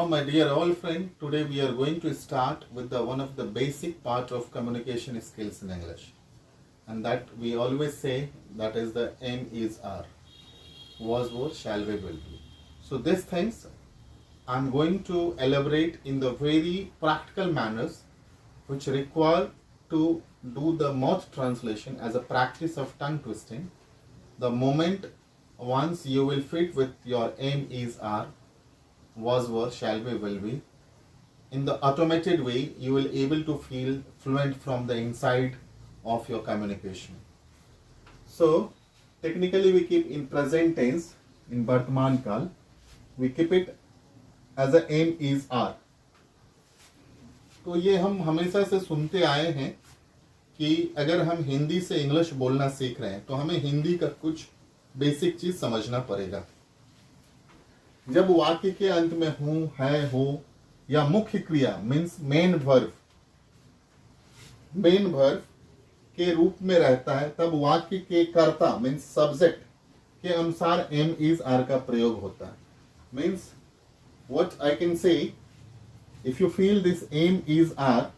Now, my dear old friend, today we are going to start with one of the basic part of communication skills in English, and that we always say that is the aim is are, was, were, shall we, will be. So these things I'm going to elaborate in the very practical manners which require to do the mouth translation as a practice of tongue twisting. The moment once you will fit with your aim is are, was, were, shall be, will be, in the automated way you will able to feel fluent from the inside of your communication. So technically we keep in present tense, in Vartman Kal, we keep it as a aim is are. तो ये हम हमेशा से सुनते आए हैं कि अगर हम हिंदी से इंग्लिश बोलना सीख रहे हैं तो हमें हिंदी का कुछ बेसिक चीज समझना पड़ेगा. जब वाक्य के अंत में हूं, है, हो या मुख्य क्रिया मीन्स मेन वर्ब के रूप में रहता है, तब वाक्य के कर्ता मीन्स सब्जेक्ट के अनुसार एम इज आर का प्रयोग होता है. Means what I can say, if you feel this aim is are,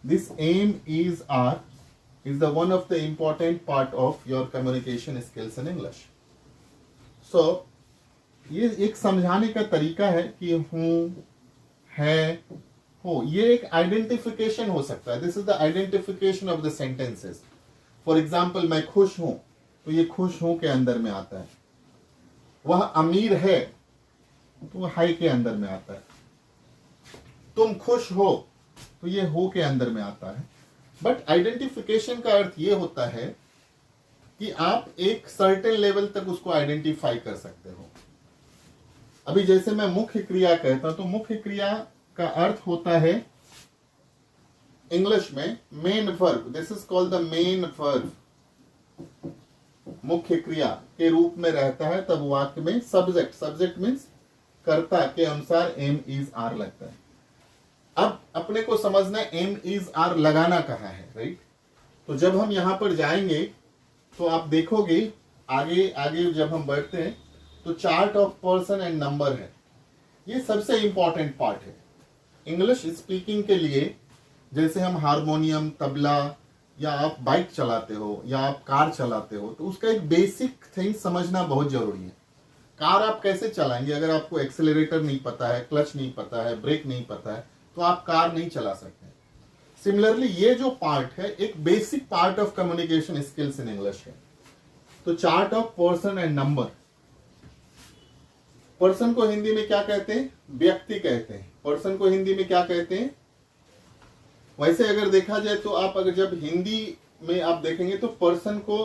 this aim is are is the one of the important part of your communication skills in English. So ये एक समझाने का तरीका है कि हूँ, है, हो, ये एक आइडेंटिफिकेशन हो सकता है. This is the identification of the sentences. For example मैं खुश हूं तो ये खुश हूं के अंदर में आता है. वह अमीर है तो वह हाई के अंदर में आता है. तुम खुश हो तो ये हो के अंदर में आता है. बट आइडेंटिफिकेशन का अर्थ ये होता है कि आप एक सर्टेन लेवल तक उसको आइडेंटिफाई कर सकते हो. अभी जैसे मैं मुख्य क्रिया कहता हूं तो मुख्य क्रिया का अर्थ होता है इंग्लिश में main verb. This is called the main verb. मुख्य क्रिया के रूप में रहता है तब वाक्य में सब्जेक्ट मीन्स कर्ता के अनुसार एम इज आर लगता है. अब अपने को समझना एम इज आर लगाना कहाँ है, राइट. तो जब हम यहां पर जाएंगे तो आप देखोगे आगे आगे जब हम बढ़ते हैं तो chart of person and number है. ये सबसे इंपॉर्टेंट पार्ट है इंग्लिश स्पीकिंग के लिए. जैसे हम हारमोनियम, तबला, या आप बाइक चलाते हो या आप कार चलाते हो तो उसका एक बेसिक थिंग समझना बहुत जरूरी है. कार आप कैसे चलाएंगे अगर आपको एक्सेलरेटर नहीं पता है, क्लच नहीं पता है, ब्रेक नहीं पता है, तो आप कार नहीं चला सकते. सिमिलरली ये जो पार्ट है एक basic part of communication skills in English है. तो chart of person and number. Person को हिंदी में क्या कहते हैं? व्यक्ति कहते हैं. पर्सन को हिंदी में क्या कहते हैं? वैसे अगर देखा जाए तो आप अगर जब हिंदी में आप देखेंगे तो पर्सन को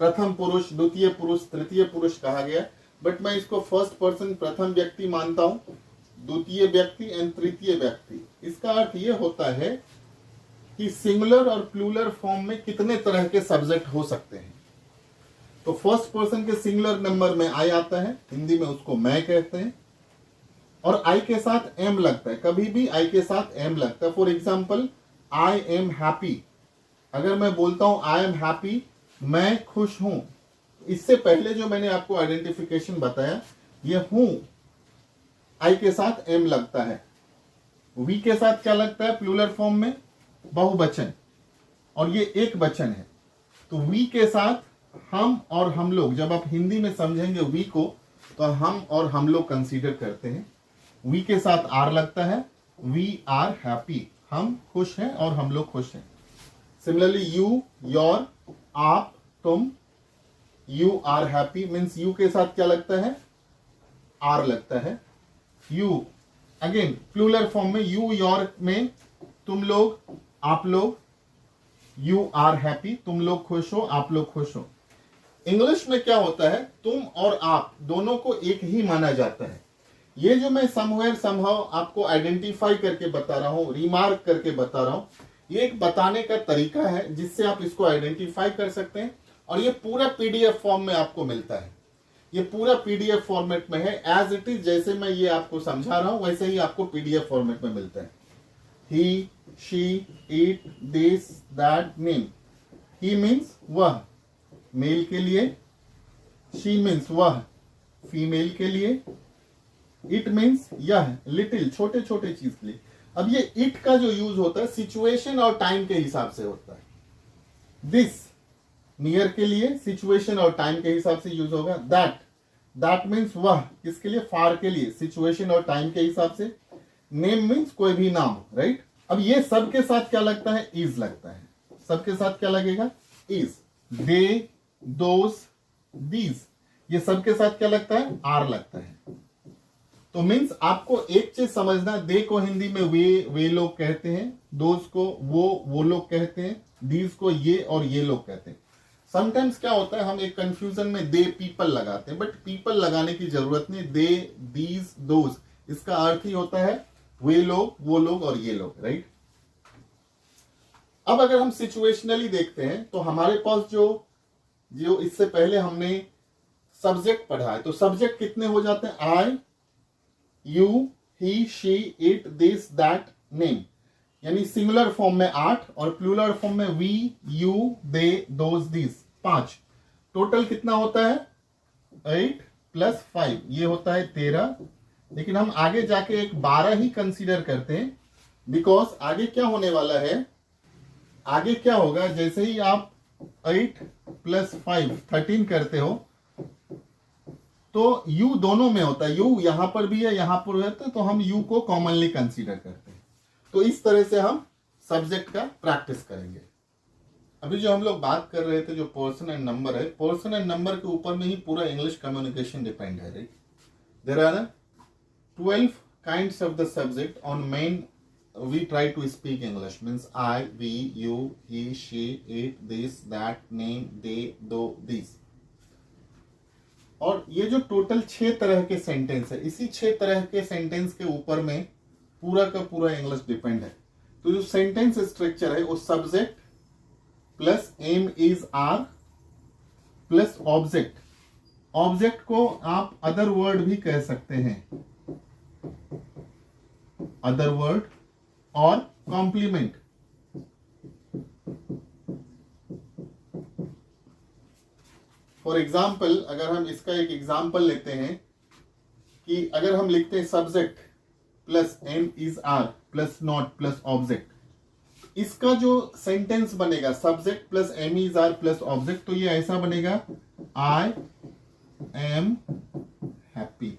प्रथम पुरुष, द्वितीय पुरुष, तृतीय पुरुष कहा गया. बट मैं इसको फर्स्ट पर्सन प्रथम व्यक्ति मानता हूं, द्वितीय व्यक्ति एंड तृतीय व्यक्ति. इसका अर्थ यह होता है कि सिंगुलर और प्लूरल फॉर्म में कितने तरह के सब्जेक्ट हो सकते हैं. तो फर्स्ट पर्सन के सिंगुलर नंबर में आई आता है, हिंदी में उसको मैं कहते हैं, और आई के साथ एम लगता है. कभी भी आई के साथ एम लगता है. For example I am happy. अगर मैं बोलता हूं आई एम हैप्पी, मैं खुश हूं, इससे पहले जो मैंने आपको आइडेंटिफिकेशन बताया, ये हूं आई के साथ एम लगता है. वी के साथ क्या लगता है प्लूरल फॉर्म में? बहुवचन, और ये एक वचन है. तो वी के साथ हम और हम लोग, जब आप हिंदी में समझेंगे वी को तो हम और हम लोग कंसीडर करते हैं. वी के साथ आर लगता है, वी आर हैप्पी, हम खुश हैं और हम लोग खुश हैं. सिमिलरली यू, योर, आप, तुम, you are happy means you के साथ क्या लगता है? आर लगता है. यू अगेन प्लूरल फॉर्म में यू, योर में तुम लोग, आप लोग. यू आर हैप्पी, तुम लोग खुश हो, आप लोग खुश हो. इंग्लिश में क्या होता है, तुम और आप दोनों को एक ही माना जाता है. ये जो मैं समवेयर समहाउ आपको आइडेंटिफाई करके बता रहा हूं, रिमार्क करके बता रहा हूं, ये एक बताने का तरीका है जिससे आप इसको आइडेंटिफाई कर सकते हैं. और ये पूरा पीडीएफ फॉर्म में आपको मिलता है. ये पूरा पीडीएफ फॉर्मेट में है. एज इट इज, जैसे मैं ये आपको समझा रहा हूं वैसे ही आपको पीडीएफ फॉर्मेट में मिलता है. He, she, it, this, that, name. He means वह, मेल के लिए. शी मीन्स वह, फीमेल के लिए, इट मीन्स यह, लिटिल छोटे छोटे चीज के लिए। अब ये इट का जो यूज होता है सिचुएशन और टाइम के हिसाब से होता है। दिस नियर के लिए सिचुएशन और टाइम के हिसाब से यूज होगा। दैट मीन्स वह, किसके लिए, फार के लिए, सिचुएशन और टाइम के हिसाब से। नेम मीन्स कोई भी नाम, राइट। अब ये सब के साथ क्या लगता है, इज लगता है। सबके साथ क्या लगेगा, इज। दे, दोज, दीज, ये सब के साथ क्या लगता है, आर लगता है। तो मीन्स आपको एक चीज समझना, दे को हिंदी में वे लोग कहते हैं, दोज को वो लोग कहते हैं, दीज को ये और ये लोग कहते हैं। समटाइम्स क्या होता है, हम एक कंफ्यूजन में दे पीपल लगाते हैं, बट पीपल लगाने की जरूरत नहीं। दे, दीज, दोज, इसका अर्थ ही होता है वे लोग, वो लोग और ये लोग, राइट। अब अगर हम सिचुएशनली देखते हैं तो हमारे पास जो इससे पहले हमने सब्जेक्ट पढ़ा है, तो सब्जेक्ट कितने हो जाते हैं, I, you, he, she, it, this, that, name. यानी सिंगुलर फॉर्म में 8 और प्लूरल फॉर्म में we, you, they, those, this, 5। Total कितना होता है, 8 + 5, ये होता है 13। लेकिन हम आगे जाके एक 12 ही कंसीडर करते हैं, बिकॉज आगे क्या होने वाला है, आगे क्या होगा, जैसे ही आप 8 + 5 13 करते हो तो यू दोनों में होता है, यू यहां पर भी है यहां पर है, तो हम यू को कॉमनली कंसीडर करते हैं। तो इस तरह से हम सब्जेक्ट का प्रैक्टिस करेंगे। अभी जो हम लोग बात कर रहे थे, जो पर्सन एंड नंबर है, पर्सन एंड नंबर के ऊपर में ही पूरा इंग्लिश कम्युनिकेशन डिपेंड है, right. There are 12 kinds of the subject on main we try to speak English, means I, we, you, he, she, it, this, that, name, they, though, these। और ये जो total 6 तरह के sentence है, इसी 6 तरह के सेंटेंस के ऊपर में पूरा का पूरा इंग्लिश डिपेंड है। तो जो सेंटेंस स्ट्रक्चर है वो subject plus am, is, are plus object. Object को आप अदर वर्ड भी कह सकते हैं, अदर वर्ड और कॉम्प्लीमेंट। फॉर एग्जाम्पल, अगर हम इसका एक एग्जाम्पल लेते हैं कि अगर हम लिखते हैं subject plus am, is, are plus not plus object, इसका जो सेंटेंस बनेगा subject plus am, is, are plus object, तो ये ऐसा बनेगा, आई एम हैप्पी।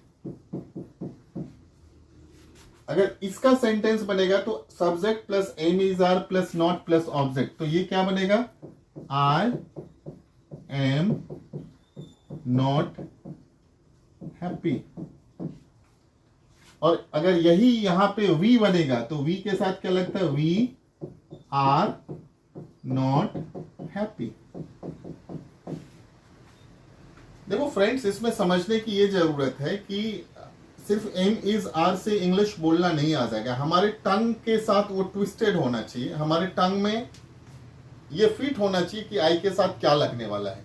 अगर इसका सेंटेंस बनेगा तो subject plus am, is, are plus not plus object, तो ये क्या बनेगा, आई एम नॉट हैप्पी। और अगर यही यहां पे वी बनेगा तो वी के साथ क्या लगता है, वी आर नॉट हैप्पी। देखो फ्रेंड्स, इसमें समझने की ये जरूरत है कि सिर्फ एम, इज, आर से इंग्लिश बोलना नहीं आ जाएगा, हमारे टंग के साथ वो ट्विस्टेड होना चाहिए। हमारे टंग में ये फिट होना चाहिए कि आई के साथ क्या लगने वाला है,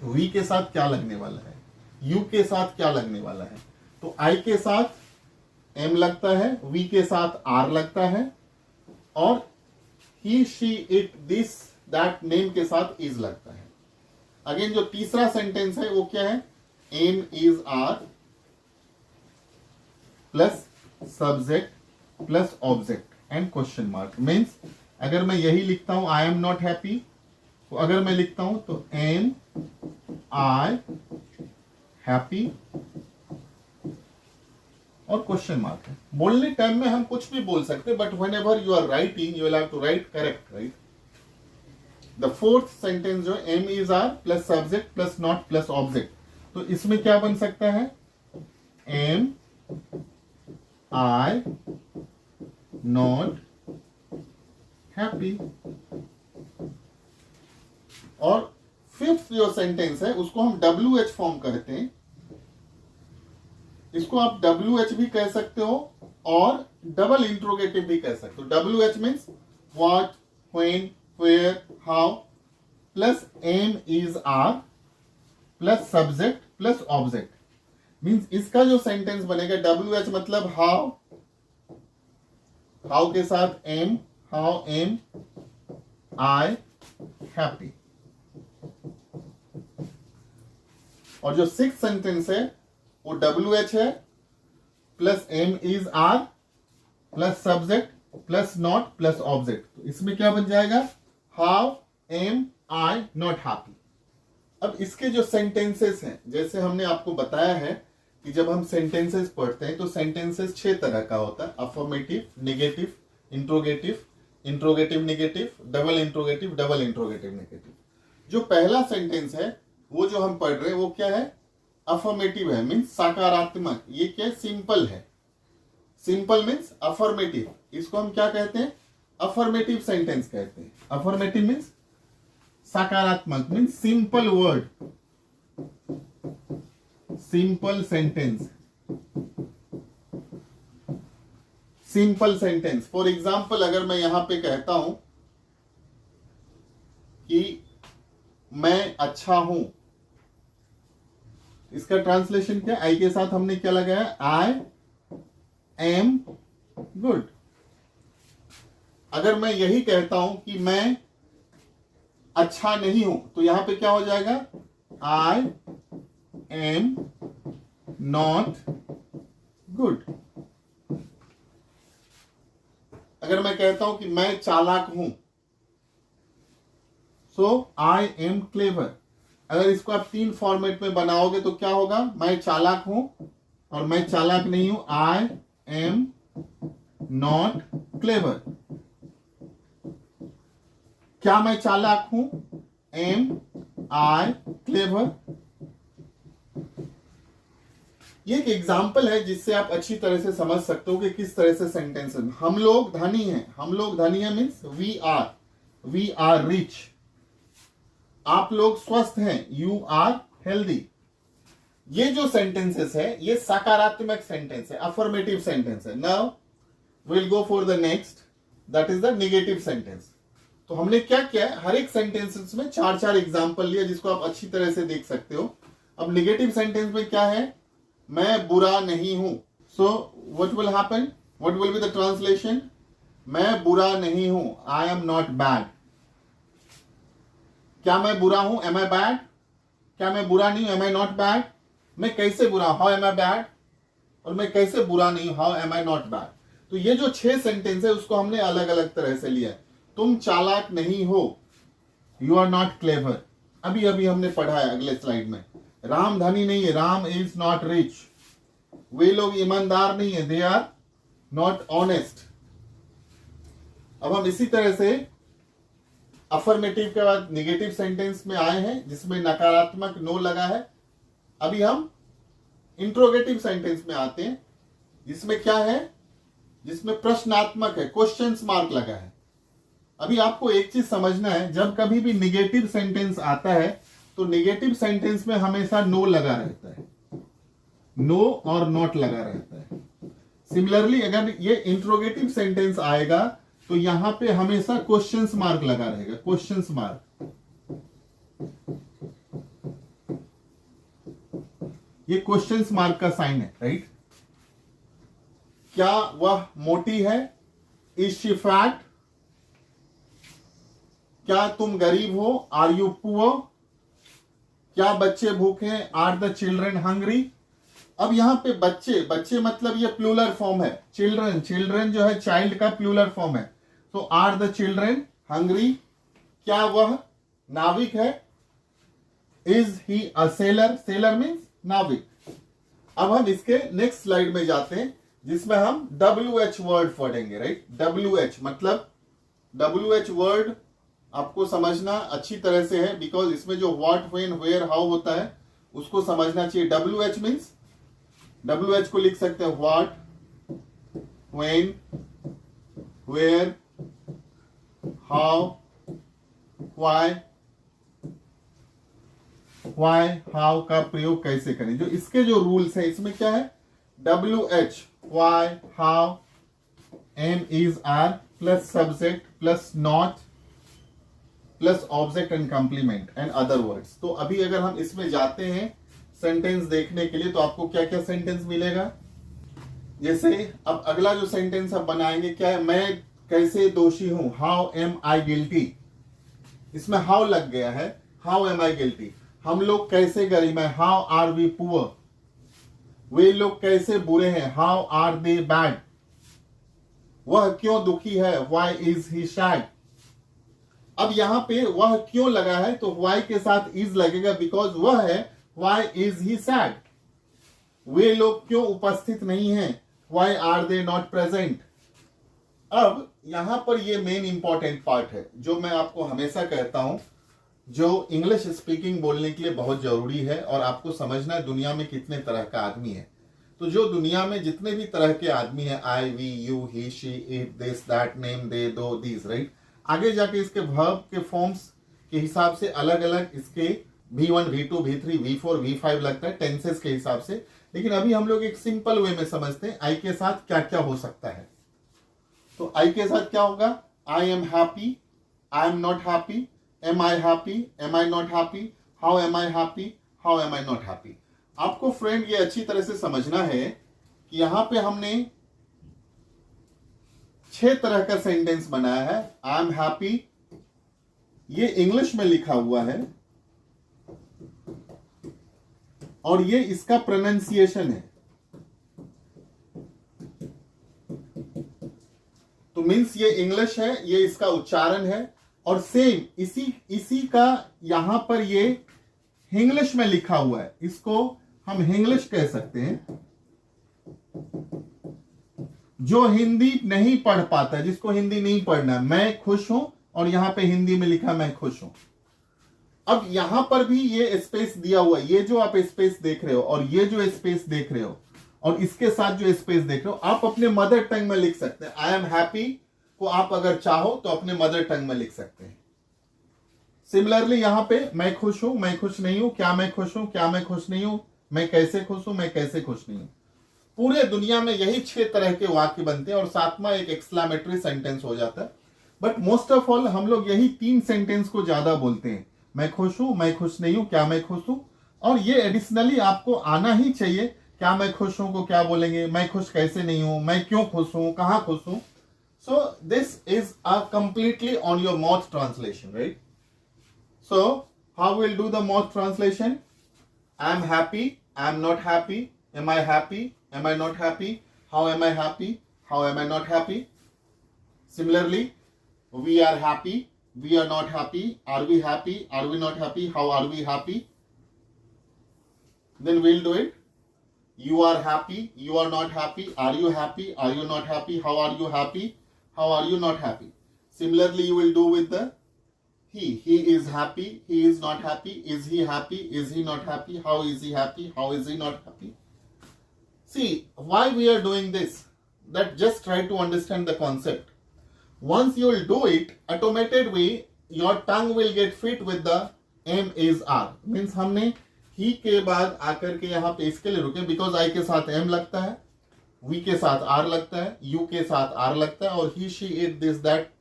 वी के साथ क्या लगने वाला है, यू के साथ क्या लगने वाला है। तो आई के साथ एम लगता है, वी के साथ आर लगता है, और he, she, it, this, that, name के साथ इज लगता है। अगेन जो तीसरा सेंटेंस है वो क्या है, am, is, are plus subject plus object and question mark. Means अगर मैं यही लिखता हूं आई एम नॉट हैप्पी, तो अगर मैं लिखता हूं तो एम आई हैप्पी और क्वेश्चन मार्क है। बोलने टाइम में हम कुछ भी बोल सकते हैं, but whenever you are writing you will have to write correct, right. The fourth sentence जो am, is, are plus subject plus not plus object, तो इसमें क्या बन सकता है, एम आई नॉट हैप्पी। और फिफ्थ जो सेंटेंस है उसको हम WH फॉर्म कहते हैं, इसको आप WH भी कह सकते हो और डबल इंट्रोगेटिव भी कह सकते हो। WH means what, when, where, how plus am, is, are plus subject plus object. Means इसका जो सेंटेंस बनेगा WH मतलब हाउ, हाउ के साथ am, how am I happy. और जो सिक्स सेंटेंस है वो WH है plus M is R plus subject plus not plus object. तो इसमें क्या बन जाएगा, how am I not happy. अब इसके जो सेंटेंसेस हैं, जैसे हमने आपको बताया है कि जब हम सेंटेंसेस पढ़ते हैं तो सेंटेंसेस 6 तरह का होता है, affirmative, negative, interrogative, interrogative negative, double interrogative, double interrogative negative. जो पहला सेंटेंस है वो जो हम पढ़ रहे हैं वो क्या है, अफर्मेटिव है, मीन्स सकारात्मक। ये क्या, सिंपल है। Simple means affirmative. इसको हम क्या कहते हैं, अफर्मेटिव सेंटेंस कहते हैं। अफर्मेटिव मीन्स सकारात्मक, means simple word, simple sentence, simple sentence. For example अगर मैं यहां पे कहता हूं कि मैं अच्छा हूं, इसका ट्रांसलेशन क्या, आई के साथ हमने क्या लगाया, आई एम गुड। अगर मैं यही कहता हूं कि मैं अच्छा नहीं हूं, तो यहां पे क्या हो जाएगा, आई एम नॉट गुड। अगर मैं कहता हूं कि मैं चालाक हूं, सो आई एम क्लेवर। अगर इसको आप 3 फॉर्मेट में बनाओगे तो क्या होगा, मैं चालाक हूं और मैं चालाक नहीं हूं, आई एम नॉट क्लेवर। क्या मैं चालाक हूं, एम आई क्लेवर। ये एक एग्जाम्पल है जिससे आप अच्छी तरह से समझ सकते हो कि किस तरह से सेंटेंस है। हम लोग धनी हैं, हम लोग धनी है मीन्स वी आर रिच। आप लोग स्वस्थ हैं, यू आर हेल्दी। ये जो सेंटेंसेस है ये सकारात्मक सेंटेंस है, अफर्मेटिव सेंटेंस है। Now will go for the next, that is the negative sentence. तो हमने क्या किया है, हर एक सेंटेंसेस में 4-4 एग्जाम्पल लिया जिसको आप अच्छी तरह से देख सकते हो। अब नेगेटिव सेंटेंस में क्या है, मैं बुरा नहीं हूं। So what will happen, what will be the translation, मैं बुरा नहीं हूं, आई एम नॉट बैड। क्या मैं बुरा हूं, एम आई बैड। क्या मैं बुरा नहीं हूं, एम आई नॉट बैड। मैं कैसे बुरा, हाउ एम आई बैड। और मैं कैसे बुरा नहीं हूं, how am I not bad. तो ये जो 6 सेंटेंस है उसको हमने अलग अलग तरह से लिया है। तुम चालाक नहीं हो, यू आर नॉट क्लेवर। अभी अभी हमने पढ़ा है अगले स्लाइड में। राम धनी नहीं है, राम इज नॉट रिच। वे लोग ईमानदार नहीं है, दे आर नॉट ऑनेस्ट। अब हम इसी तरह से अफर्मेटिव के बाद नेगेटिव सेंटेंस में आए हैं जिसमें नकारात्मक नो लगा है। अभी हम इंट्रोगेटिव सेंटेंस में आते हैं जिसमें क्या है, जिसमें प्रश्नात्मक है, क्वेश्चंस मार्क लगा है। अभी आपको एक चीज समझना है, जब कभी भी निगेटिव सेंटेंस आता है तो निगेटिव सेंटेंस में हमेशा नो लगा रहता है, नो और नॉट लगा रहता है। सिमिलरली अगर ये इंट्रोगेटिव सेंटेंस आएगा तो यहां पे हमेशा क्वेश्चंस मार्क लगा रहेगा, क्वेश्चंस मार्क। ये क्वेश्चंस मार्क का साइन है, राइट। क्या वह मोटी है, इज शी फैट। क्या तुम गरीब हो, आर यू पुअर। क्या बच्चे भूखे हैं, आर द चिल्ड्रन हंग्री। अब यहां पे बच्चे, बच्चे मतलब ये प्लूरल फॉर्म है, चिल्ड्रन, चिल्ड्रन जो है चाइल्ड का प्लूरल फॉर्म है। तो आर द चिल्ड्रन हंग्री। क्या वह नाविक है, is he a seller. Seller means नाविक। अब हम इसके नेक्स्ट स्लाइड में जाते हैं जिसमें हम WH वर्ड पढ़ेंगे, राइट। WH मतलब, WH वर्ड आपको समझना अच्छी तरह से है बिकॉज इसमें जो व्हाट, व्हेन, वेयर, हाउ होता है उसको समझना चाहिए। WH मीन्स, WH को लिख सकते हैं what, when, where, how, why. Why, how का प्रयोग कैसे करें, जो इसके जो रूल्स है इसमें क्या है, WH, why, how, am is are plus subject plus not plus object and complement and other words. तो अभी अगर हम इसमें जाते हैं सेंटेंस देखने के लिए तो आपको क्या क्या सेंटेंस मिलेगा। जैसे अब अगला जो सेंटेंस आप बनाएंगे क्या है, मैं कैसे दोषी हूं, हाउ एम आई गिल्टी। इसमें हाउ लग गया है, हाउ एम आई गिल्टी। हम लोग कैसे गरीब हैं, हाउ आर वी पुअर। वे लोग कैसे बुरे हैं, हाउ आर दे बैड। वह क्यों दुखी है, व्हाई इज ही सैड। अब यहां पे वह क्यों लगा है तो व्हाई के साथ इज लगेगा, बिकॉज वह है व्हाई इज ही सैड। वे लोग क्यों उपस्थित नहीं हैं, why are they not present. अब यहां पर ये मेन इंपॉर्टेंट पार्ट है जो मैं आपको हमेशा कहता हूं, जो इंग्लिश स्पीकिंग बोलने के लिए बहुत जरूरी है। और आपको समझना है दुनिया में कितने तरह का आदमी है। तो जो दुनिया में जितने भी तरह के आदमी है, I, we, you, he, she, it, this, that, name, they, those, these, right. आगे जाके इसके वर्ब के फॉर्म्स के हिसाब से अलग अलग इसके V1, V2, V3, V4, V5 लगता है टेंसेस के हिसाब से। लेकिन अभी हम लोग एक सिंपल वे में समझते हैं आई के साथ क्या क्या हो सकता है। तो आई के साथ क्या होगा, I am happy, I am not happy, am I happy, am I not happy, how am I happy, how am I not happy. आपको फ्रेंड ये अच्छी तरह से समझना है कि यहां पे हमने 6 तरह का सेंटेंस बनाया है। आई एम हैप्पी, ये इंग्लिश में लिखा हुआ है और ये इसका प्रोनाउंसिएशन है। तो मीन्स ये इंग्लिश है, ये इसका उच्चारण है। और सेम इसी का यहां पर ये इंग्लिश में लिखा हुआ है, इसको हम इंग्लिश कह सकते हैं। जो हिंदी नहीं पढ़ पाता, जिसको हिंदी नहीं पढ़ना, मैं खुश हूं, और यहां पे हिंदी में लिखा मैं खुश हूं। अब यहां पर भी ये स्पेस दिया हुआ है, ये जो आप स्पेस देख रहे हो और ये जो स्पेस देख रहे हो और इसके साथ जो स्पेस देख रहे हो, आप अपने मदर टंग में लिख सकते हैं। आई एम हैप्पी को आप अगर चाहो तो अपने मदर टंग में लिख सकते हैं। सिमिलरली यहां पे मैं खुश हूं, मैं खुश नहीं हूं, क्या मैं खुश हूं, क्या मैं खुश नहीं हूं, मैं कैसे खुश हूं, मैं कैसे खुश नहीं हूं। पूरे दुनिया में यही 6 तरह के वाक्य बनते हैं और सातवां एक एक्सक्लेमेटरी सेंटेंस हो जाता है। बट मोस्ट ऑफ ऑल हम लोग यही 3 सेंटेंस को ज्यादा बोलते हैं, मैं खुश हूं, मैं खुश नहीं हूं, क्या मैं खुश हूं। और ये एडिशनली आपको आना ही चाहिए, क्या मैं खुश हूं को क्या बोलेंगे, मैं खुश कैसे नहीं हूं, मैं क्यों खुश हूं, कहां खुश हूं। सो this is a completely on your mouth translation, right. So how will do the mouth translation, I am happy, I am not happy, am I happy, am I not happy, how am I happy, how am I not happy. Similarly, we are happy, we are not happy, are we happy, are we not happy, how are we happy. Then we'll do it. You are happy, you are not happy, are you happy, are you not happy, how are you happy, how are you not happy. Similarly, you will do with the he is happy, he is not happy, is he happy, is he not happy, how is he happy, how is he not happy. See, why we are doing this? That just try to understand the concept. Once you will do it, automated way, your tongue will get fit with the M is R. Means हमने he के बाद आकर के यहाँ पे इसके लिए रुके, because I के साथ M लगता है, we के साथ R लगता है, you के साथ R लगता है, और he, she, it, this, that,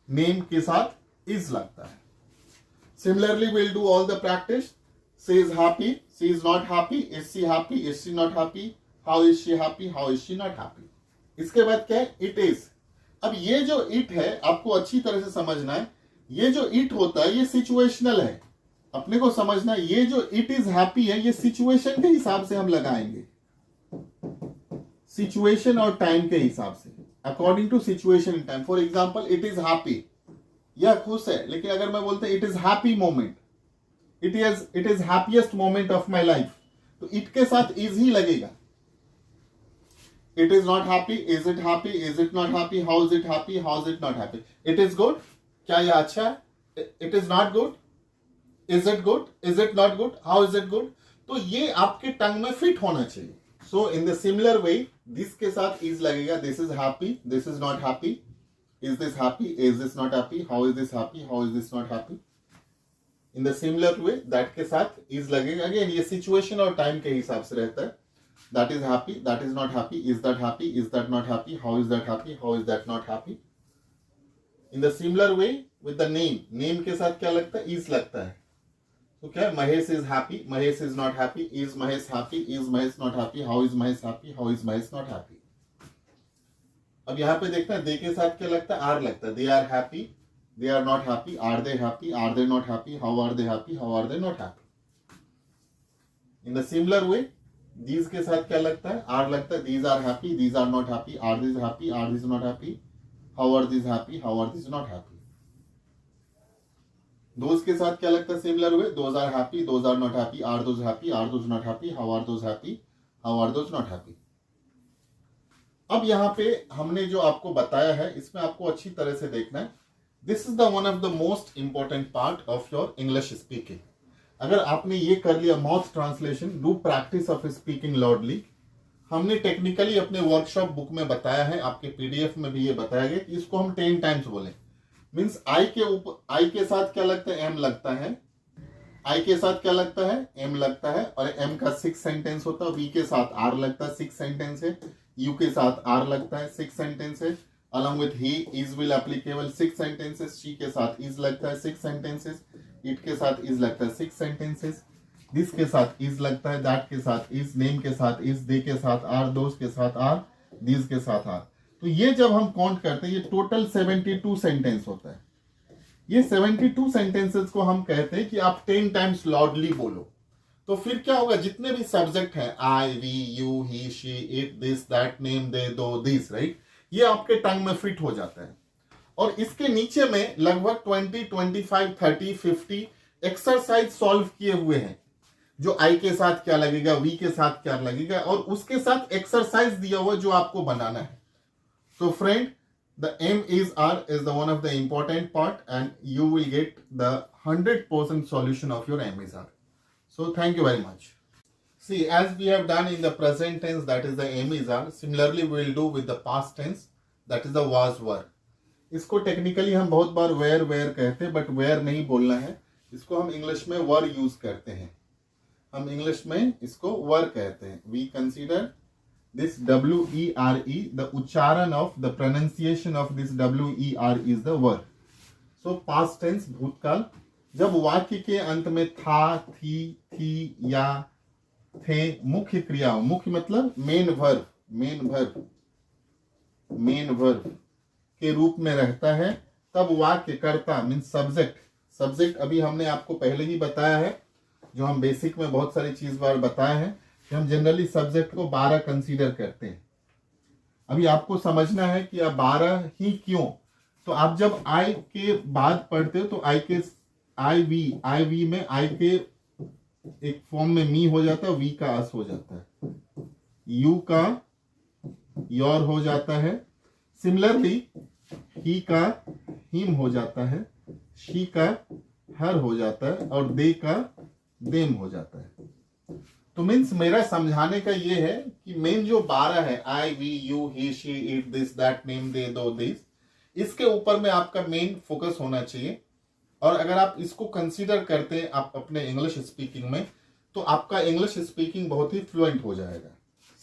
name के साथ is लगता है. Similarly, we'll do all the practice. She is happy, she is not happy, is she happy, is she not happy, how is she happy, how is she not happy. इसके बाद क्या है, it is. अब ये जो it है आपको अच्छी तरह से समझना है। ये जो it होता है ये सिचुएशनल है, अपने को समझना है। ये जो it is happy है ये सिचुएशन के हिसाब से हम लगाएंगे, सिचुएशन और टाइम के हिसाब से, according to situation and time. For example, it is happy, यह खुश है। लेकिन अगर मैं बोलते it is happy moment, it is happiest moment of my life, तो इट के साथ इज ही लगेगा। It is not happy, is it happy, is it not happy, how is it happy, how is it not happy. It is good, क्या यह अच्छा है, it is not good, is it good, is it not good, how is it good. तो ये आपके tongue में fit होना चाहिए। So in the similar way, this के साथ is लगेगा, this is happy, this is not happy, is this happy, is this not happy, how is this happy, how is this not happy. In the similar way, that के साथ is लगेगा। Again ये situation और time के हिसाब से रहता है। That is happy, that is not happy, is that happy, is that not happy, how is that happy, how is that not happy. In the similar way with the name के साथ क्या लगता है, is लगता है। तो क्या, Mahesh is happy, Mahesh is not happy, is Mahesh happy, is Mahesh not happy, how is Mahesh happy, how is Mahesh not happy. अब यहाँ पे देखते हैं दे के साथ क्या लगता है, आर लगता है। they are happy, they are not happy, are they not happy, how are they happy, how are they not happy. In the similar way these के साथ क्या लगता है, आर लगता है, these are happy, these are not happy, are this happy, are this not happy, how are this happy, how are this not happy. Those के साथ क्या लगता है similar way, those are happy, those are not happy, are those happy, are those not happy, how are those happy, how are those not happy. अब यहाँ पे हमने जो आपको बताया है इसमें आपको अच्छी तरह से देखना है। This is the one of the most important part of your English speaking. अगर आपने ये कर लिया mouth translation, do practice of speaking loudly. हमने टेक्निकली अपने वर्कशॉप बुक में बताया है, आपके पीडीएफ में भी ये बताया गया कि इसको हम 10 टाइम्स बोले। मीन्स आई के ऊपर, आई के साथ क्या लगता है, एम लगता है, आई के साथ क्या लगता है, एम लगता है, और एम का 6 सेंटेंस होता है। वी के साथ आर लगता है, 6 सेंटेंस है। यू के साथ आर लगता है, 6 सेंटेंस है। Along with he, is will applicable, 6 sentences. She के साथ इज लगता है, 6 सेंटेंसेस। इट के साथ इज लगता है, 6 सेंटेंसेस। दिस के साथ इज लगता है, दैट के साथ इज, नेम के साथ इज, दे के साथ आर, दोस्त के साथ आर, दीज के साथ आर। तो ये जब हम काउंट करते हैं ये टोटल 72 सेंटेंस होता है। ये 72 सेंटेंसेस को हम कहते हैं कि आप 10 टाइम्स लाउडली बोलो। तो फिर क्या होगा, जितने भी सब्जेक्ट हैं, I, we, you, he, she, it, this, that, name, they, दो, दिस, राइट, ये आपके टंग में फिट हो जाता है। और इसके नीचे में लगभग 20, 25, 30, 50 एक्सरसाइज सॉल्व किए हुए हैं, जो आई के साथ क्या लगेगा, वी के साथ क्या लगेगा, और उसके साथ एक्सरसाइज दिया हुआ जो आपको बनाना है। So friend, the M is R is the one of the important part, and you will get the 100% solution of your M is R. So thank you very much. See, as we have done in the present tense, that is the M is R. Similarly, we will do with the past tense, that is the was were. इसको technically हम बहुत बार where where कहते हैं, but where नहीं बोलना है, इसको हम इंग्लिश में वर यूज करते हैं। हम इंग्लिश में इसको वर कहते हैं। We consider this W-E-R-E, the ucharan of the pronunciation of this W-E-R is the were. So past tense, भूतकाल, जब वाक्य के अंत में था, थी, या, थे मुख्य क्रिया, मुख्य मतलब मेन वर्ब के रूप में रहता है, तब वाक्य कर्ता मीन्स सब्जेक्ट अभी हमने आपको पहले ही बताया है, जो हम बेसिक में बहुत सारी चीज बार बताए हैं कि हम जनरली सब्जेक्ट को 12 कंसीडर करते हैं। अभी आपको समझना है कि अब 12 ही क्यों। तो आप जब आई के बाद पढ़ते हो तो आई वी में आई के एक फॉर्म में मी हो जाता है, वी का अस हो जाता है, यू का योर हो जाता है। सिमिलरली ही का हिम हो जाता है, शी का हर हो जाता है, और दे का देम हो जाता है। तो मीन्स मेरा समझाने का ये है कि मेन जो 12 है, I, we, you, he, she, it, this, that, name, they, दो, दिस, इसके ऊपर में आपका मेन फोकस होना चाहिए। और अगर आप इसको कंसीडर करते हैं आप अपने इंग्लिश स्पीकिंग में, तो आपका इंग्लिश स्पीकिंग बहुत ही फ्लुएंट हो जाएगा।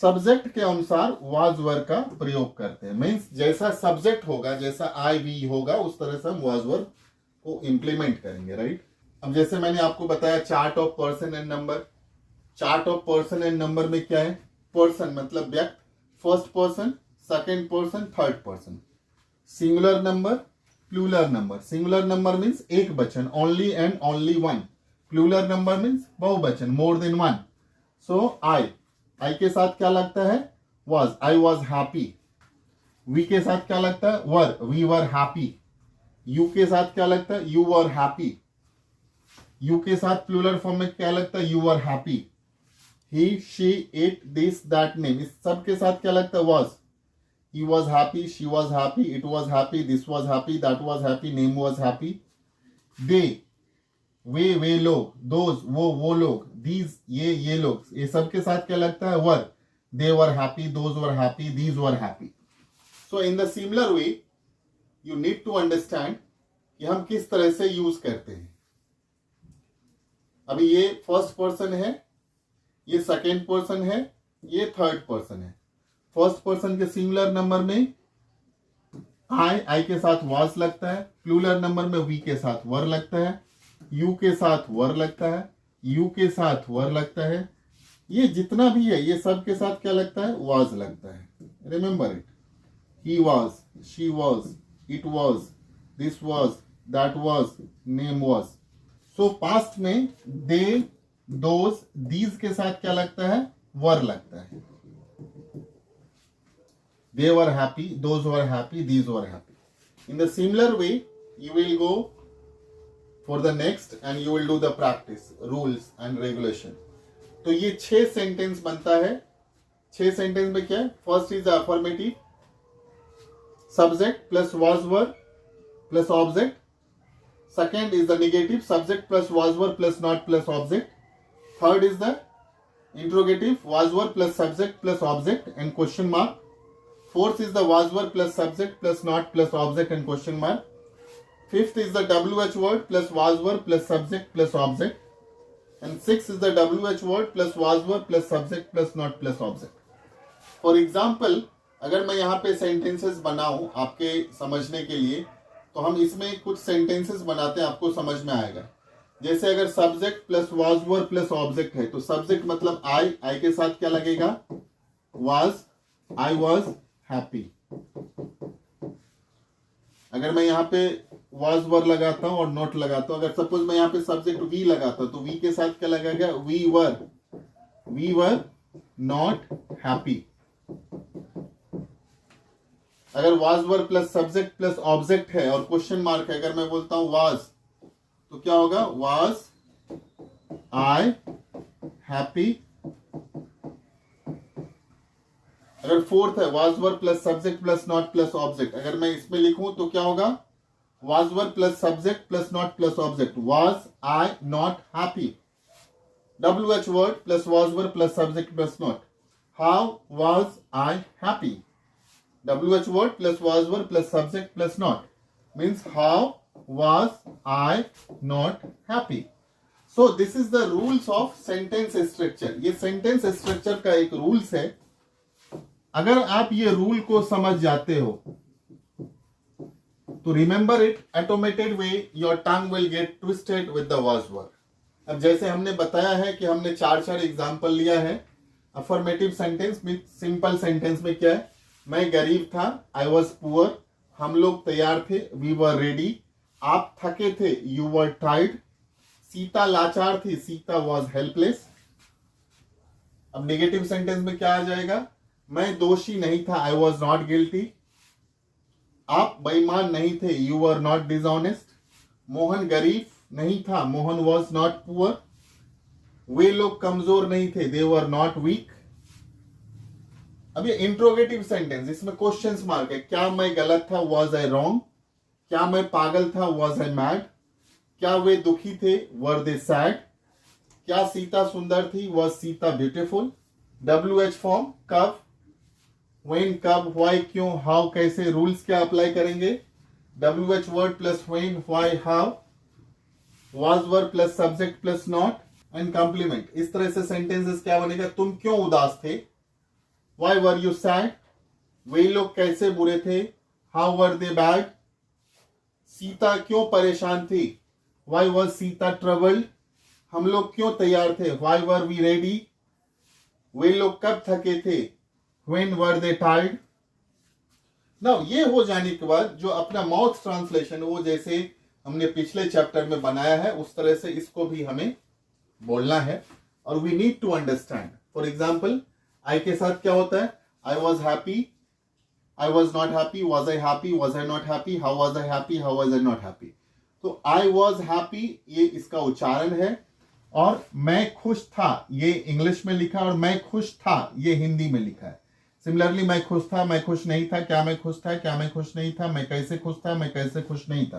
सब्जेक्ट के अनुसार वाज वर का प्रयोग करते हैं। मीन्स जैसा सब्जेक्ट होगा, जैसा आई, वी होगा, उस तरह से हम वाज वर को इम्प्लीमेंट करेंगे, राइट। अब जैसे मैंने आपको बताया chart of person and number. Chart of person and number में क्या है, पर्सन मतलब व्यक्ति, first person, second person, third person. Singular number, plural number. Singular number means एक वचन, only and only one. Plural number means बहुवचन, more then one. सो आई के साथ क्या लगता है, was, I was happy. We के साथ क्या लगता है, were, we were happy. You के साथ क्या लगता है, यू वर हैप्पी। यू के साथ प्लूरल फॉर्म में क्या लगता है, you were happy. He, she, it, this, that, name, इस सब के साथ क्या लगता है, was. He was happy, she was happy, it was happy, this was happy, that was happy, name was happy. They, वे लोग, those, वो लोग, these, ये लोग, ये सब के साथ क्या लगता है, were. They were happy, those were happy, these were happy. So in the similar way, you need to understand कि हम किस तरह से यूज करते हैं। अभी ये फर्स्ट पर्सन है, ये सेकेंड पर्सन है, ये थर्ड पर्सन है। फर्स्ट पर्सन के सिंगुलर नंबर में आई के साथ वाज लगता है, प्लूरल नंबर में वी के साथ वर लगता है, यू के साथ वर लगता है, यू के साथ वर लगता है, ये जितना भी है ये सब के साथ क्या लगता है, वाज लगता है। Remember it, he was, she was, it was, this was, that was, name was. So past में दे, दोज, दीज के साथ क्या लगता है, वर लगता है। They were happy, those were happy, these were happy. In the similar way, you will go for the next and you will do the practice, rules and regulation. तो ये 6 सेंटेंस बनता है। 6 सेंटेंस में क्या है, first is affirmative, subject plus was were plus object. Second is the negative, subject plus was were plus not plus object. Third is the interrogative, was were plus subject plus object and question mark. Fourth is the was were plus subject plus not plus object and question mark. Fifth is the WH word plus was were plus subject plus object. And sixth is the WH word plus was were plus subject plus not plus object. For example, अगर मैं यहाँ पे sentences बनाऊँ आपके समझने के लिए, तो हम इसमें कुछ sentences बनाते हैं, आपको समझ में आएगा। जैसे अगर subject plus was were plus object है, तो subject मतलब I के साथ क्या लगेगा, was, I was हैप्पी। अगर मैं यहाँ पे was वर लगाता हूं और नॉट लगाता हूं, अगर सपोज मैं यहाँ पे सब्जेक्ट वी लगाता हूं, तो वी के साथ क्या लगेगा, वी वर नॉट हैप्पी। अगर was were plus subject plus object है और क्वेश्चन मार्क है, अगर मैं बोलता हूं was, तो क्या होगा, was I हैप्पी। अगर फोर्थ है was were plus subject plus not plus object, अगर मैं इसमें लिखूं तो क्या होगा, was were plus subject plus not plus object, was I not happy। WH word plus was were plus subject plus not, how was I happy। WH word plus was were plus subject plus not means how was I not happy। So this is the rules of sentence structure। ये sentence structure का एक rules है। अगर आप ये rule को समझ जाते हो तो remember it, automated way your tongue will get twisted with the was वर। अब जैसे हमने बताया है कि हमने 4 एग्जांपल लिया है। अफर्मेटिव सेंटेंस में, सिंपल सेंटेंस में क्या है, मैं गरीब था, आई वॉज पुअर, हम लोग तैयार थे, वी वर रेडी, आप थके थे, यू वर टायर्ड, सीता लाचार थी, सीता वॉज हेल्पलेस। अब नेगेटिव सेंटेंस में क्या आ जाएगा, मैं दोषी नहीं था, आई वॉज नॉट गिल्टी, आप बेईमान नहीं थे, you were not dishonest, Mohan गरीब नहीं था, मोहन वॉज नॉट पुअर, वे लोग कमजोर नहीं थे, दे वर नॉट वीक। अब ये इंट्रोगेटिव सेंटेंस, इसमें क्वेश्चंस मार्क है, क्या मैं गलत था, वॉज आई रॉन्ग, क्या मैं पागल था, वॉज आई मैड, क्या वे दुखी थे, वर दे सैड, क्या सीता सुंदर थी, was Sita beautiful. WH form, कब, when, कब, why, क्यों, how, कैसे, रूल्स क्या अप्लाई करेंगे, WH word plus when, why, how, was word plus subject plus not and complement. इस तरह से सेंटेंसेस क्या बनेगा, तुम क्यों उदास थे, why were you sad, वे लोग कैसे बुरे थे, how were they bad, Sita क्यों परेशान थी, why was सीता troubled, हम लोग क्यों तैयार थे, why were we ready, वे लोग कब थके थे, when were they tired। Now ये हो जाने के बाद जो अपना माउथ ट्रांसलेशन, वो जैसे हमने पिछले चैप्टर में बनाया है उस तरह से इसको भी हमें बोलना है, और we need to understand. For example, I के साथ क्या होता है, I was happy, I was not happy, was I happy, was I not happy, how was I happy, how was I not happy. तो आई वॉज हैप्पी ये इसका उच्चारण है, और मैं खुश था ये इंग्लिश में लिखा, और मैं खुश था ये हिंदी में लिखा है। सिमिलरली, मैं खुश था, मैं खुश नहीं था, क्या मैं खुश था, क्या मैं खुश नहीं था, मैं कैसे खुश था, मैं कैसे खुश नहीं था।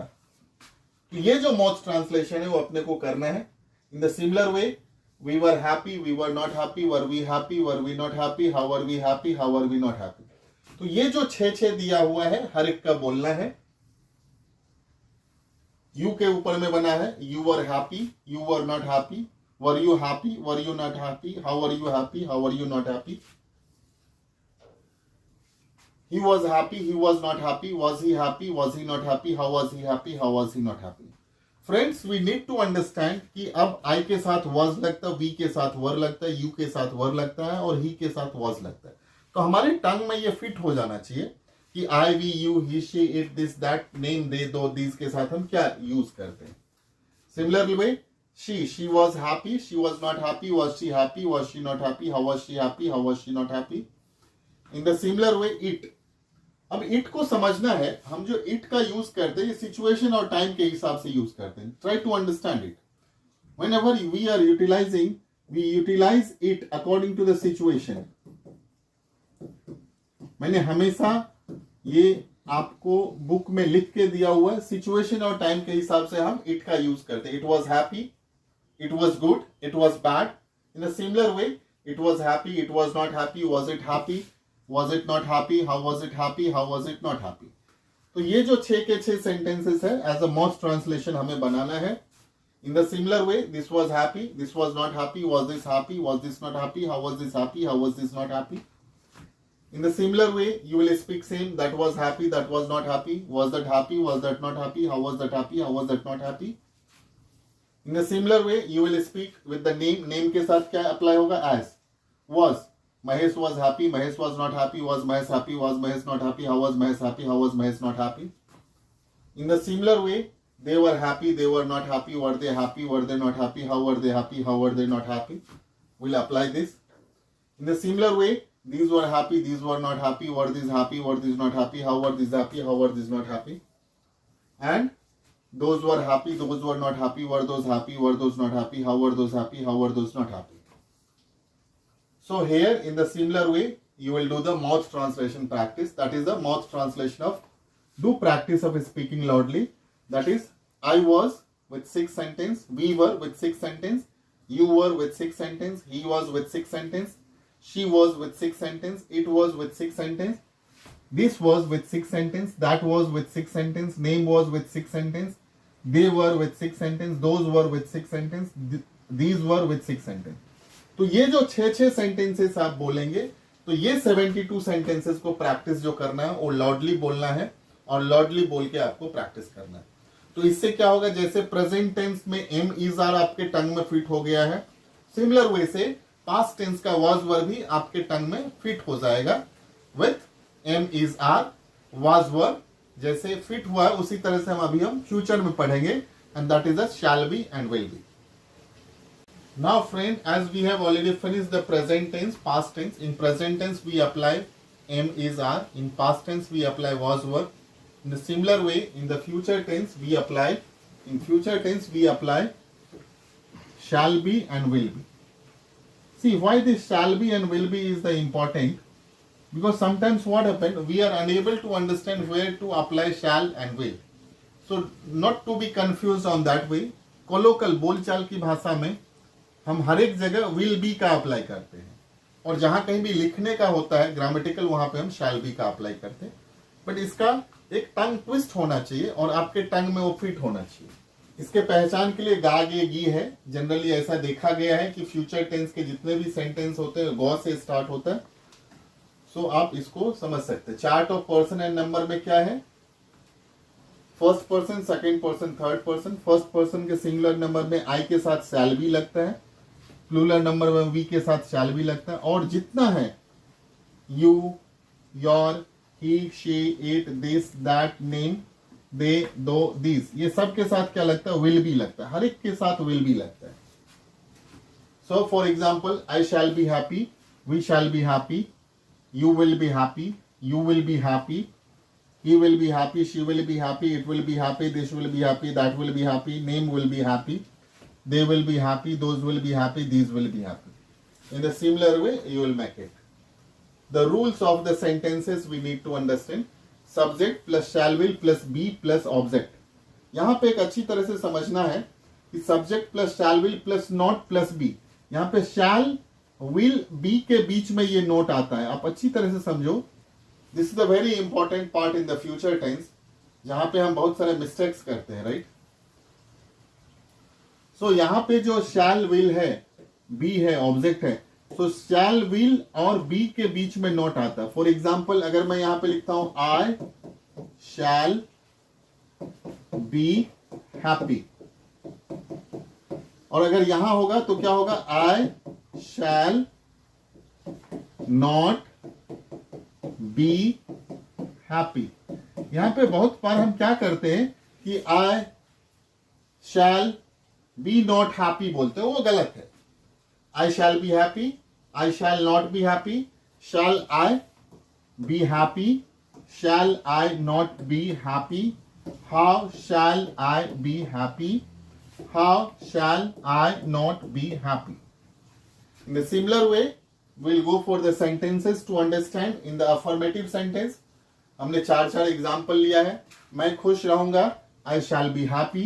तो ये जो माउथ ट्रांसलेशन है वो अपने को करना है। In the similar way, we were happy, we were not happy, were we happy, were we not happy, how were we happy, how were we not happy. तो ये जो 6 दिया हुआ है हर एक का बोलना है। यू के ऊपर में बना है, you were happy, you were not happy, were you happy, were you not happy, how were you happy, how were you not happy. He was happy, he was not happy, was he happy, was he not happy, how was he happy, how was he not happy। Friends, we need to understand कि अब I के साथ was लगता है, we के साथ were लगता है, you के साथ were लगता है, और he के साथ was लगता है। तो हमारे टंग में ये फिट हो जाना चाहिए कि I, we, you, he, she, it, this, that, name, they, दो, these के साथ हम क्या यूज करते हैं। Similarly way, She was happy, she was not happy, was she not happy, how was she not happy. In the similar way, it. अब it को समझना है, हम जो इट का यूज करते हैं ये सिचुएशन और टाइम के हिसाब से यूज करते हैं. Try to understand it. Whenever we are utilizing, we utilize it according to the situation. मैंने हमेशा ये आपको बुक में लिख के दिया हुआ है, सिचुएशन और टाइम के हिसाब से हम इट का यूज करते हैं. It was happy, it was good, it was bad. In a similar way, it was happy, it was not happy, was it happy, was it not happy, how was it happy, how was it not happy. तो ये जो 6 के 6 sentences है, as a most translation हमें बनाना है. In the similar way, this was happy, this was not happy, was this happy, was this not happy, how was this happy, how was this not happy. In the similar way, you will speak same, that was happy, that was not happy, was that happy, was that not happy, how was that happy, how was that not happy. In the similar way, you will speak with the name के साथ क्या apply होगा as. Was, Mahesh was happy, Mahesh was not happy, was Mahesh happy, was Mahesh not happy, how was Mahesh happy, how was Mahesh not happy. In the similar way, they were happy, they were not happy, were they not happy, how were they happy, how were they not happy. We'll apply this. In the similar way, these were happy, these were not happy, were these not happy, how were these happy, how were these not happy. And those were happy, those were not happy, were those not happy, how were those not happy. So here in the similar way, you will do the mouth translation practice. That is the mouth translation of do practice of speaking loudly. That is, I was with 6 sentence, we were with 6 sentence, you were with 6 sentence, he was with 6 sentence, she was with 6 sentence, it was with 6 sentence, this was with 6 sentence, that was with 6 sentence, name was with 6 sentence, they were with 6 sentence, those were with 6 sentence, these were with 6 sentence. तो ये जो 6 sentences आप बोलेंगे, तो ये 72 sentences को practice जो करना है वो लाउडली बोलना है और लाउडली बोल के आपको प्रैक्टिस करना है. तो इससे क्या होगा, जैसे प्रेजेंट टेंस में एम इज आर आपके टंग में फिट हो गया है, सिमिलर वे से पास्ट टेंस का वाज वर भी आपके टंग में फिट हो जाएगा with am is are. Was were जैसे फिट हुआ है उसी तरह से हम फ्यूचर में पढ़ेंगे, and that is a shall be and will be. Now friend, as we have already finished the present tense, past tense. In present tense we apply am is are, in past tense we apply was were. In the similar way, in the future tense we apply shall be and will be. See why this shall be and will be is the important, because sometimes what happens, we are unable to understand where to apply shall and will. So not to be confused on that way, colloquial बोलचाल की भाषा में हम हर एक जगह will be का apply करते हैं, और जहां कहीं भी लिखने का होता है ग्रामेटिकल, वहां पे हम shall be का अप्लाई करते हैं. बट इसका एक टंग ट्विस्ट होना चाहिए और आपके टंग में वो फिट होना चाहिए. इसके पहचान के लिए गा गे गी है. जनरली ऐसा देखा गया है कि फ्यूचर टेंस के जितने भी सेंटेंस होते हैं गौ से स्टार्ट होता है. सो आप इसको समझ सकते हैं. Chart of person and number में क्या है, first person, second person, third person. First person के सिंगुलर नंबर में आई के साथ शैल भी लगता है, प्लूरल नंबर में वी के साथ शैल भी लगता है, और जितना है you, your, he, she, it, this, that, name, they, though, these, ये सब के साथ क्या लगता है, will be लगता है. हर एक के साथ will be लगता है. So for example, I shall be happy, we shall be happy, you will be happy, you will be happy, he will be happy, she will be happy, it will be happy, this will be happy, that will be happy, name will be happy, they will be happy, those will be happy, these will be happy. In the similar way, you will make it. The rules of the sentences we need to understand. Subject plus shall will plus be plus object. यहाँ पे एक अच्छी तरह से समझना है कि subject plus shall will plus not plus be. यहाँ पे shall will be के बीच में ये नोट आता है. आप अच्छी तरह से समझो. This is a very important part in the future tense, जहाँ पे हम बहुत सारे मिस्टेक्स करते हैं, राइट. सो यहाँ पे जो shall will है, be है, ऑब्जेक्ट है, तो शैल विल और बी के बीच में नोट आता है. फॉर एग्जाम्पल अगर मैं यहां पे लिखता हूं आई शैल बी हैप्पी, और अगर यहां होगा तो क्या होगा, I shall not be happy. यहां पे बहुत बार हम क्या करते हैं कि I shall be not happy बोलते हैं, वो गलत है. I shall be happy, I shall not be happy, shall I be happy, shall I not be happy, how shall I be happy, how shall I not be happy. In the similar way, we'll go for the sentences to understand. In the affirmative sentence, हमने चार example लिया है. मैं खुश रहूंगा, I shall be happy.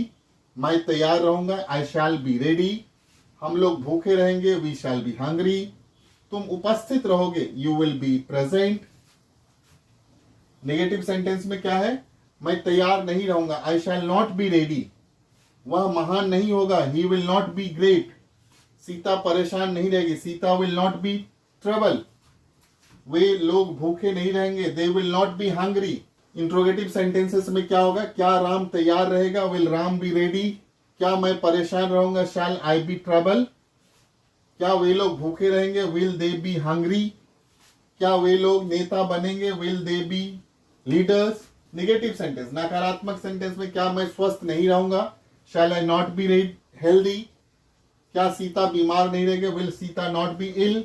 मैं तैयार रहूंगा, आई शैल बी रेडी. हम लोग भूखे रहेंगे, वी शैल बी हंग्री. तुम उपस्थित रहोगे, you will be present. Negative sentence में क्या है? मैं तैयार नहीं रहूंगा, I shall not be ready. वह महान नहीं होगा, he will not be great. Sita परेशान नहीं रहेगी, Sita will not be trouble. वे लोग भूखे नहीं रहेंगे, they will not be hungry. Interrogative sentences में क्या होगा? क्या राम तैयार रहेगा, विल राम बी रेडी. क्या मैं परेशान रहूंगा, शैल आई बी ट्रबल. क्या वे लोग भूखे रहेंगे, विल दे बी हंग्री. क्या वे लोग नेता बनेंगे, will they be leaders. Negative sentence, नकारात्मक सेंटेंस में क्या मैं स्वस्थ नहीं रहूंगा, shall I not be healthy. क्या सीता बीमार नहीं रहेगी, will Sita not be ill.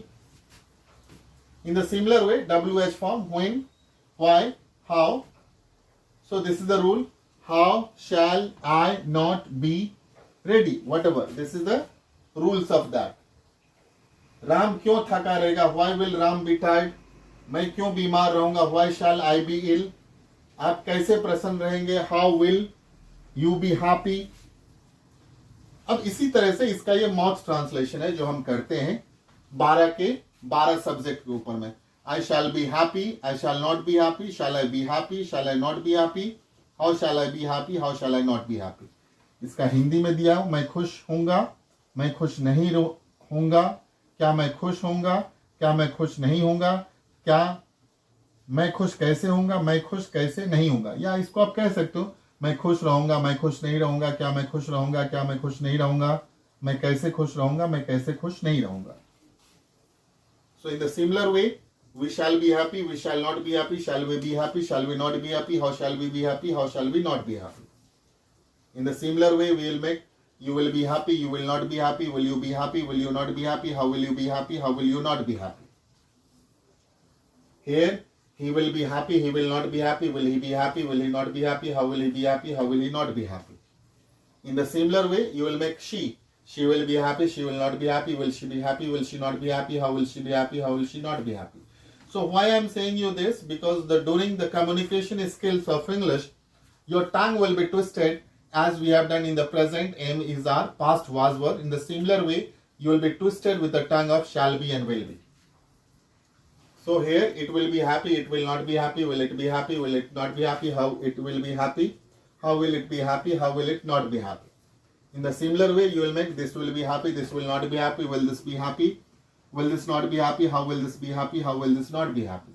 In the similar way, WH form, when, why, how. So this is the rule. How shall I not be ready, whatever. This is the rules of that. Ram क्यों थका रहेगा, why will Ram be tired. मैं क्यों बीमार रहूंगा, why shell I B इल. आप कैसे प्रसन्न रहेंगे, how will you be happy. अब इसी तरह से इसका ये मॉक्स ट्रांसलेशन है जो हम करते हैं 12 के 12 सब्जेक्ट के ऊपर में. I shall be happy, I shall not be happy, shall I be happy, shall I not be happy, how shall I be happy, how shall I not be happy. इसका हिंदी में दिया हूं, मैं खुश होऊंगा, मैं खुश नहीं होऊंगा. क्या मैं खुश होऊंगा, क्या मैं खुश नहीं होऊंगा. क्या मैं खुश कैसे होऊंगा, मैं खुश कैसे नहीं होऊंगा. या इसको आप कह सकते हो, मैं खुश रहूंगा, मैं खुश नहीं रहूंगा. क्या मैं खुश रहूंगा, क्या मैं खुश नहीं रहूंगा. मैं कैसे खुश रहूंगा, मैं कैसे खुश नहीं रहूंगा. So in the similar way, we shall be happy, we shall not be happy, shall we be happy, shall we not be happy, how shall we be happy, how shall we not be happy. In the similar way, we will make you will be happy, you will not be happy, will you be happy, will you not be happy, how will you be happy, how will you not be happy. Here, he will be happy, he will not be happy, will he be happy, will he not be happy, how will he be happy, how will he not be happy. In the similar way, you will make she will be happy, she will not be happy, will she be happy, will she not be happy, how will she be happy, how will she not be happy. So why I am saying you this, because during the communication skills of English, your tongue will be twisted as we have done in the present. Am, is, are, past, was, were. In the similar way, you will be twisted with the tongue of shall be and will be. So here it will be happy, it will not be happy, will it be happy, will it not be happy, how it will be happy, how will it be happy, how will it not be happy. In the similar way, you will make this will be happy, this will not be happy, will this be happy, will this not be happy, how will this be happy, how will this not be happy.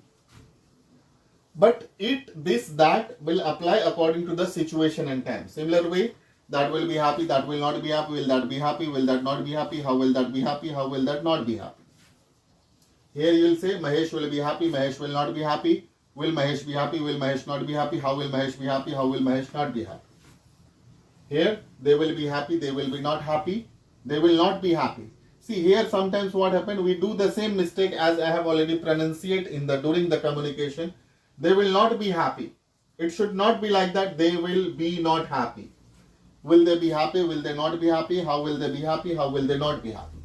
But it, this, that will apply according to the situation and time. Similar way, that will be happy, that will not be happy, will that be happy, will that not be happy, how will that be happy, how will that not be happy. Here you will say Mahesh will be happy, Mahesh will not be happy, will Mahesh be happy, will Mahesh not be happy, how will Mahesh be happy, how will Mahesh not be happy. Here they will be happy, they will be not happy, they will not be happy. See here sometimes what happened, we do the same mistake as I have already pronunciated in the during the communication. They will not be happy. It should not be like that. They will be not happy. Will they be happy? Will they not be happy? How will they be happy? How will they not be happy?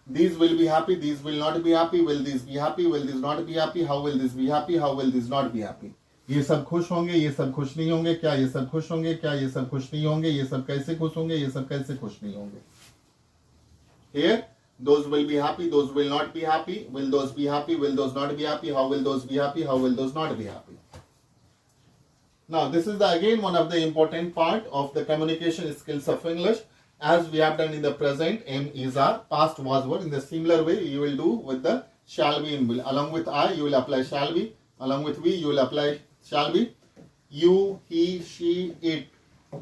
These will be happy. These will not be happy. Will these be happy? Will these not be happy? How will this be happy? How will this not be happy? ये सब खुश होंगे, ये सब खुश नहीं होंगे. क्या ये सब खुश होंगे, क्या ये सब खुश नहीं होंगे. ये सब कैसे खुश होंगे, ये सब कैसे खुश नहीं होंगे. Here, those will be happy, those will not be happy, will those be happy, will those not be happy, how will those be happy, how will those not be happy. Now this is again one of the important part of the communication skills of English, as we have done in the present, am, is, are, past, was, were. In the similar way you will do with the shall be and will. Along with I you will apply shall be, along with we you will apply shall be. You, he, she, it,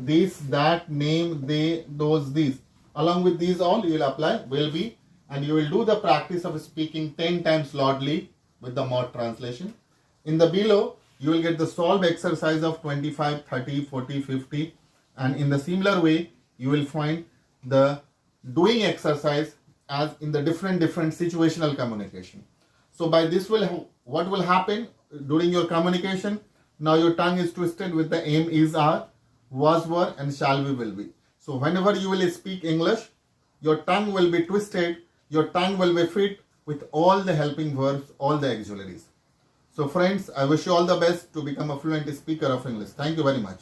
this, that, name, they, those, these. Along with these all you will apply will be. And you will do the practice of speaking 10 times loudly with the mod translation. In the below, you will get the solve exercise of 25, 30, 40, 50. And in the similar way, you will find the doing exercise as in the different situational communication. So by this what will happen during your communication? Now your tongue is twisted with the am, is, are, was, were, and shall be, will be. So whenever you will speak English, your tongue will be twisted, your tongue will be fit with all the helping verbs, all the auxiliaries. So friends, I wish you all the best to become a fluent speaker of English. Thank you very much.